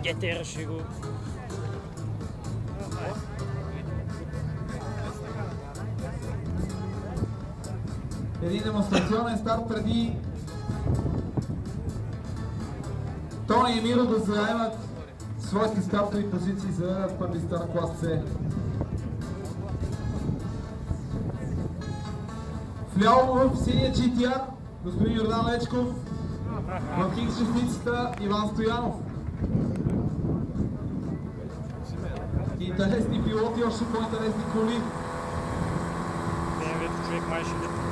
GTR ще го... Един демонстрационен старт преди Тони и Миро да заемат своите стартови позиции за първи старт клас С. Вляво в синия GTR господин Йордан Лечков, в X6-ницата Иван Стоянов. Интересни пилоти, още по-интересни коли. BMW човек май ще лепи.